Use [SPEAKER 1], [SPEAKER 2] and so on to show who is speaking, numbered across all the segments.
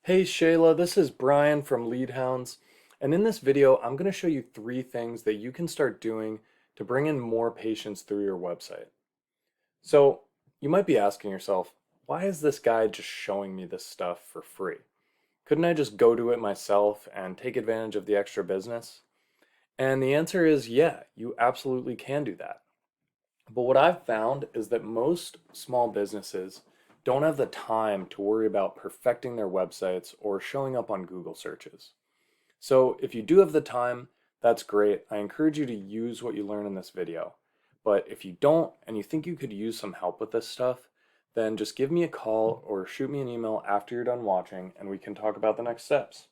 [SPEAKER 1] Hey Shayla, this is Brian from Leadhounds, and in this video, I'm going to show you three things that you can start doing to bring in more patients through your website. So, you might be asking yourself, why is this guy just showing me this stuff for free? Couldn't I just go do it myself and take advantage of the extra business? And the answer is yeah, you absolutely can do that. But what I've found is that most small businesses don't have the time to worry about perfecting their websites or showing up on Google searches. So if you do have the time, that's great. I encourage you to use what you learn in this video. But if you don't and you think you could use some help with this stuff, then just give me a call or shoot me an email after you're done watching and we can talk about the next steps.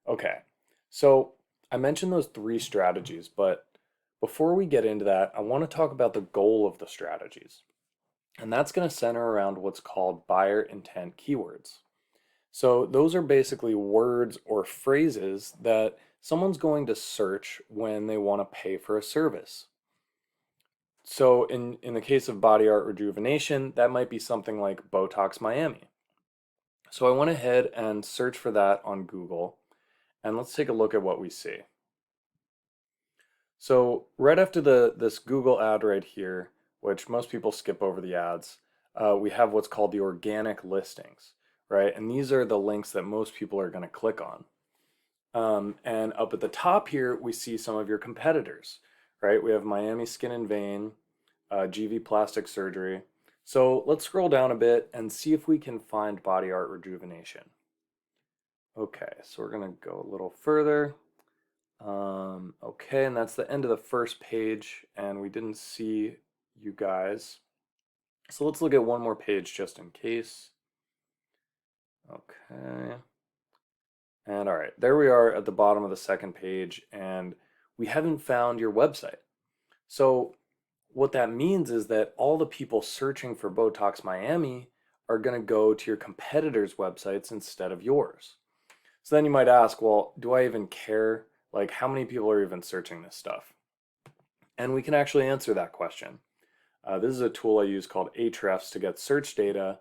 [SPEAKER 1] Okay, so I mentioned those three strategies, but before we get into that, I want to talk about the goal of the strategies. And that's going to center around what's called buyer intent keywords. So those are basically words or phrases that someone's going to search when they want to pay for a service. So in the case of body art rejuvenation, that might be something like Botox Miami. So I went ahead and searched for that on Google, and let's take a look at what we see. So right after this Google ad right here, which most people skip over the ads, we have what's called the organic listings, right? And these are the links that most people are going to click on. And up at the top here, we see some of your competitors, right? We have Miami Skin and Vein, GV Plastic Surgery. So let's scroll down a bit and see if we can find body art rejuvenation. Okay, so we're going to go a little further. Okay, and that's the end of the first page, and we didn't see you guys. So let's look at one more page just in case. Okay. And all right, there we are at the bottom of the second page, and we haven't found your website. So what that means is that all the people searching for Botox Miami are going to go to your competitors' websites instead of yours. So then you might ask, well, do I even care? Like, how many people are even searching this stuff? And we can actually answer that question. This is a tool I use called Ahrefs to get search data.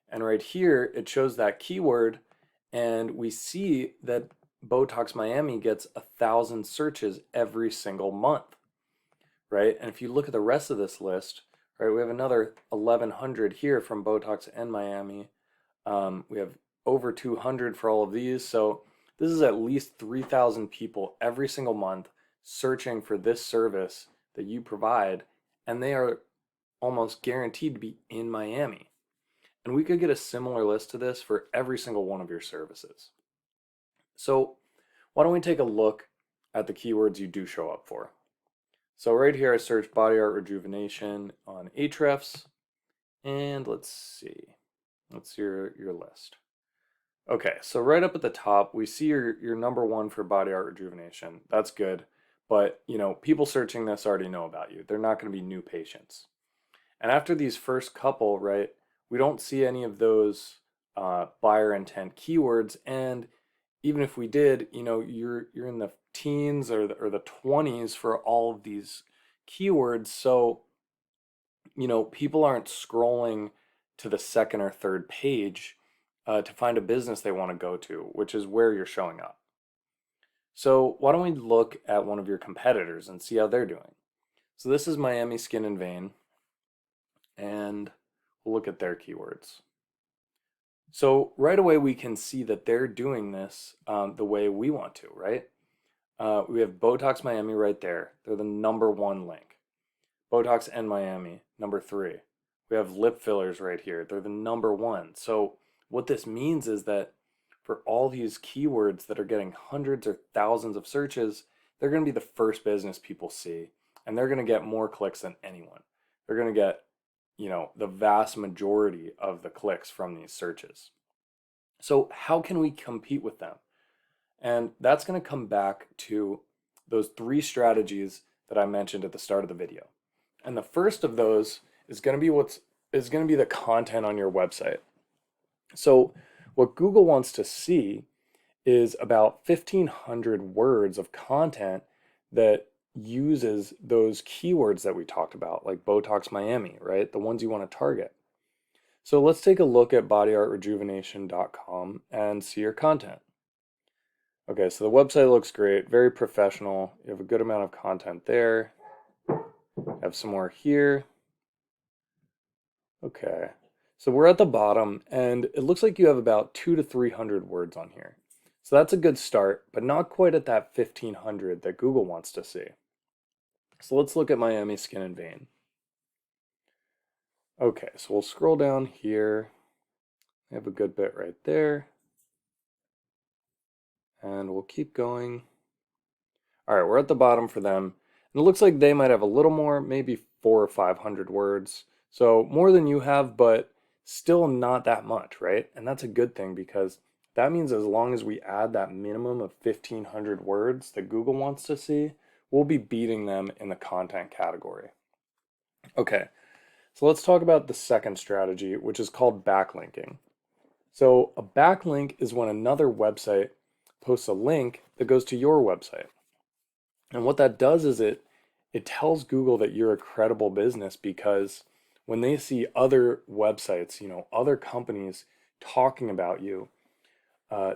[SPEAKER 1] And right here, it shows that keyword, and we see that Botox Miami gets 1,000 searches every single month, right? And if you look at the rest of this list, right, we have another 1,100 here from Botox and Miami. We have over 200 for all of these. So this is at least 3,000 people every single month searching for this service that you provide, and they are almost guaranteed to be in Miami. And we could get a similar list to this for every single one of your services. So why don't we take a look at the keywords you do show up for? So right here I searched body art rejuvenation on Ahrefs, and let's see. What's your list? Okay, so right up at the top, we see your number one for body art rejuvenation. That's good, but people searching this already know about you. They're not going to be new patients. And after these first couple, right, we don't see any of those buyer intent keywords. And even if we did, you're in the teens or the 20s for all of these keywords. So, people aren't scrolling to the second or third page to find a business they want to go to, which is where you're showing up. So why don't we look at one of your competitors and see how they're doing? So this is Miami Skin and Vein, and we'll look at their keywords. So right away we can see that they're doing this the way we want to, right? We have Botox Miami right there. They're the number one link. Botox and Miami, number three. We have lip fillers right here. They're the number one. So what this means is that for all these keywords that are getting hundreds or thousands of searches, they're going to be the first business people see, and they're going to get more clicks than anyone. They're going to get, the vast majority of the clicks from these searches. So how can we compete with them? And that's going to come back to those three strategies that I mentioned at the start of the video. And the first of those is going to be the content on your website. So what Google wants to see is about 1,500 words of content that uses those keywords that we talked about, like Botox Miami, right? The ones you want to target. So let's take a look at bodyartrejuvenation.com and see your content. Okay, so the website looks great, very professional. You have a good amount of content there. You have some more here. Okay, so we're at the bottom, and it looks like you have about 200 to 300 words on here. So that's a good start, but not quite at that 1500 that Google wants to see. So let's look at Miami Skin and Vein. Okay, so we'll scroll down here. We have a good bit right there. And we'll keep going. All right, we're at the bottom for them. And it looks like they might have a little more, maybe 400 or 500 words. So more than you have, but still not that much, right? And that's a good thing because that means as long as we add that minimum of 1500 words that Google wants to see, we'll be beating them in the content category. Okay, so let's talk about the second strategy, which is called backlinking. So a backlink is when another website posts a link that goes to your website. And what that does is it tells Google that you're a credible business because when they see other websites, other companies talking about you,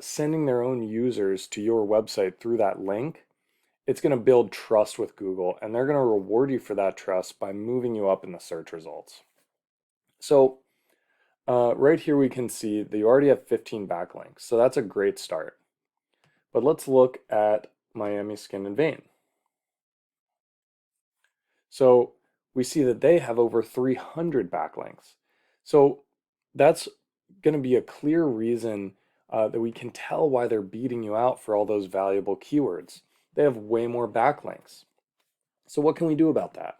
[SPEAKER 1] sending their own users to your website through that link, it's going to build trust with Google, and they're going to reward you for that trust by moving you up in the search results. So right here we can see that you already have 15 backlinks, so that's a great start. But let's look at Miami Skin and Vein. So we see that they have over 300 backlinks. So that's going to be a clear reason that we can tell why they're beating you out for all those valuable keywords. They have way more backlinks. So what can we do about that?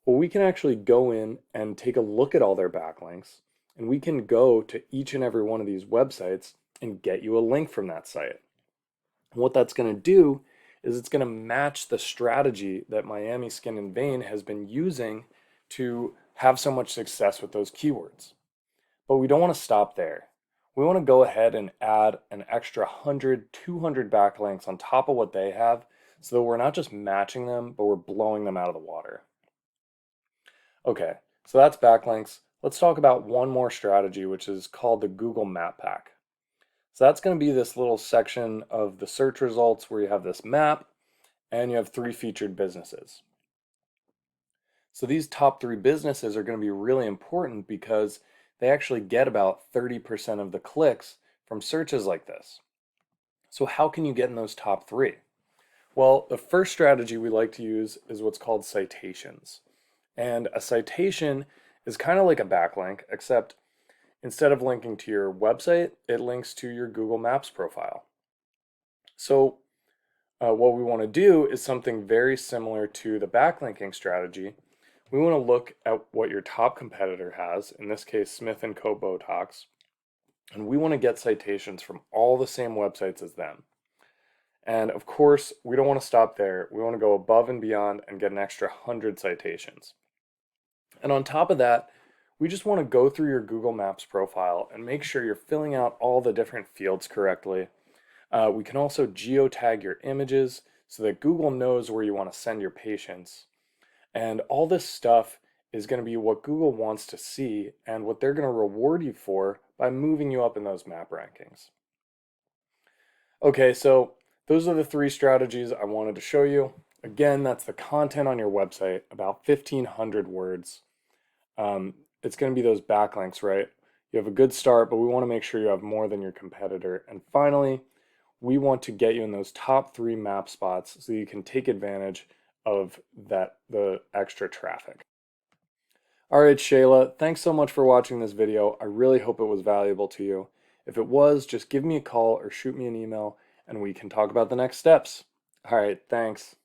[SPEAKER 1] Well, we can actually go in and take a look at all their backlinks, and we can go to each and every one of these websites and get you a link from that site. And what that's going to do is it's going to match the strategy that Miami Skin and Vein has been using to have so much success with those keywords. But we don't want to stop there. We want to go ahead and add an extra 100, 200 backlinks on top of what they have so that we're not just matching them, but we're blowing them out of the water. Okay, so that's backlinks. Let's talk about one more strategy, which is called the Google Map Pack. So that's going to be this little section of the search results where you have this map and you have 3 featured businesses. So these top 3 businesses are going to be really important because they actually get about 30% of the clicks from searches like this. So how can you get in those top 3? Well, the first strategy we like to use is what's called citations. And a citation is kind of like a backlink, except instead of linking to your website, it links to your Google Maps profile. So what we want to do is something very similar to the backlinking strategy. We want to look at what your top competitor has, in this case Smith & Co. Botox, and we want to get citations from all the same websites as them. And of course, we don't want to stop there. We want to go above and beyond and get an extra 100 citations. And on top of that, we just want to go through your Google Maps profile and make sure you're filling out all the different fields correctly. We can also geotag your images so that Google knows where you want to send your patients. And all this stuff is going to be what Google wants to see and what they're going to reward you for by moving you up in those map rankings. Okay, so those are the 3 strategies I wanted to show you. Again, that's the content on your website, about 1,500 words. It's going to be those backlinks, right? You have a good start, but we want to make sure you have more than your competitor. And finally, we want to get you in those top 3 map spots so you can take advantage of the extra traffic. All right, Shayla, thanks so much for watching this video. I really hope it was valuable to you. If it was, just give me a call or shoot me an email and we can talk about the next steps. All right, thanks.